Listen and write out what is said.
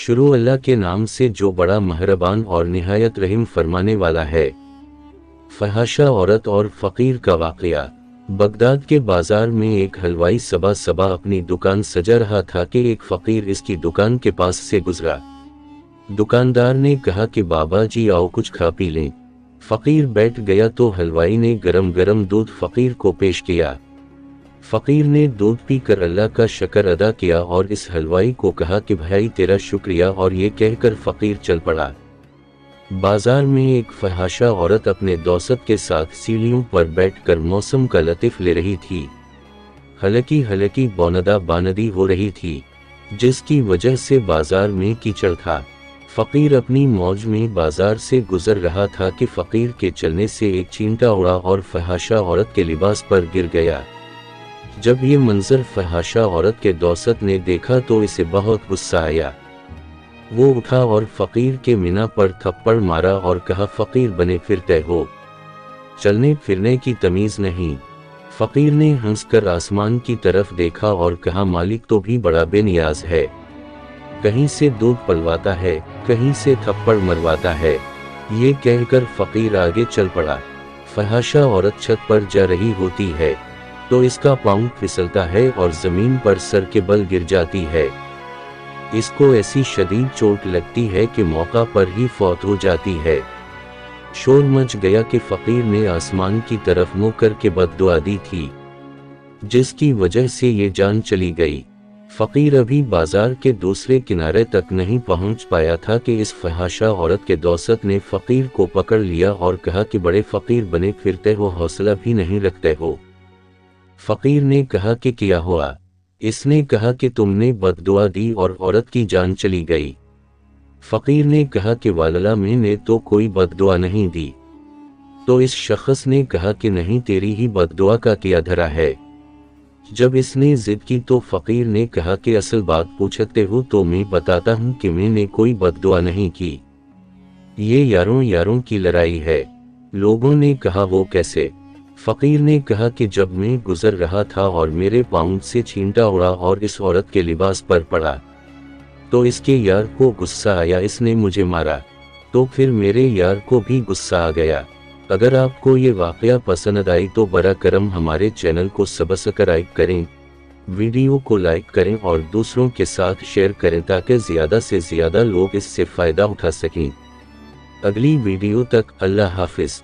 شروع اللہ کے نام سے جو بڑا مہربان اور نہایت رحم فرمانے والا ہے۔ فحاشہ عورت اور فقیر کا واقعہ۔ بغداد کے بازار میں ایک حلوائی صبح اپنی دکان سجا رہا تھا کہ ایک فقیر اس کی دکان کے پاس سے گزرا۔ دکاندار نے کہا کہ بابا جی آؤ کچھ کھا پی لیں۔ فقیر بیٹھ گیا تو حلوائی نے گرم دودھ فقیر کو پیش کیا۔ فقیر نے دودھ پی کر اللہ کا شکر ادا کیا اور اس حلوائی کو کہا کہ بھائی تیرا شکریہ، اور یہ کہہ کر فقیر چل پڑا۔ بازار میں ایک فحاشہ عورت اپنے دوست کے ساتھ سیڑھیوں پر بیٹھ کر موسم کا لطف لے رہی تھی۔ ہلکی باندی ہو رہی تھی، جس کی وجہ سے بازار میں کیچڑ تھا۔ فقیر اپنی موج میں بازار سے گزر رہا تھا کہ فقیر کے چلنے سے ایک چینٹا اڑا اور فحاشہ عورت کے لباس پر گر گیا۔ جب یہ منظر فحاشہ عورت کے دوست نے دیکھا تو اسے بہت غصہ آیا۔ وہ اٹھا اور فقیر کے مینا پر تھپڑ مارا اور کہا فقیر بنے پھرتے ہو، چلنے پھرنے کی تمیز نہیں۔ فقیر نے ہنس کر آسمان کی طرف دیکھا اور کہا مالک تو بھی بڑا بے نیاز ہے، کہیں سے دودھ پلواتا ہے، کہیں سے تھپڑ مرواتا ہے۔ یہ کہہ کر فقیر آگے چل پڑا۔ فحاشہ عورت چھت پر جا رہی ہوتی ہے تو اس کا پاؤں پھسلتا ہے اور زمین پر سر کے بل گر جاتی ہے۔ اس کو ایسی شدید چوٹ لگتی ہے کہ موقع پر ہی فوت ہو جاتی ہے۔ شور مچ گیا کہ فقیر نے آسمان کی طرف منہ کر کے بد دعا دی تھی، جس کی وجہ سے یہ جان چلی گئی۔ فقیر ابھی بازار کے دوسرے کنارے تک نہیں پہنچ پایا تھا کہ اس فحاشہ عورت کے دوست نے فقیر کو پکڑ لیا اور کہا کہ بڑے فقیر بنے پھرتے ہو، حوصلہ بھی نہیں رکھتے ہو۔ فقیر نے کہا کہ کیا ہوا؟ اس نے کہا کہ تم نے بد دعا دی اور عورت کی جان چلی گئی۔ فقیر نے کہا کہ واللہ میں نے تو کوئی بد دعا نہیں دی۔ تو اس شخص نے کہا کہ نہیں، تیری ہی بد دعا کا کیا دھرا ہے۔ جب اس نے ضد کی تو فقیر نے کہا کہ اصل بات پوچھتے ہو تو میں بتاتا ہوں کہ میں نے کوئی بد دعا نہیں کی، یہ یاروں کی لڑائی ہے۔ لوگوں نے کہا وہ کیسے؟ فقیر نے کہا کہ جب میں گزر رہا تھا اور میرے پاؤں سے چینٹا اڑا اور اس عورت کے لباس پر پڑا تو اس کے یار کو غصہ آیا، اس نے مجھے مارا، تو پھر میرے یار کو بھی غصہ آ گیا۔ اگر آپ کو یہ واقعہ پسند آئی تو برا کرم ہمارے چینل کو سبسکرائب کریں، ویڈیو کو لائک کریں اور دوسروں کے ساتھ شیئر کریں تاکہ زیادہ سے زیادہ لوگ اس سے فائدہ اٹھا سکیں۔ اگلی ویڈیو تک اللہ حافظ۔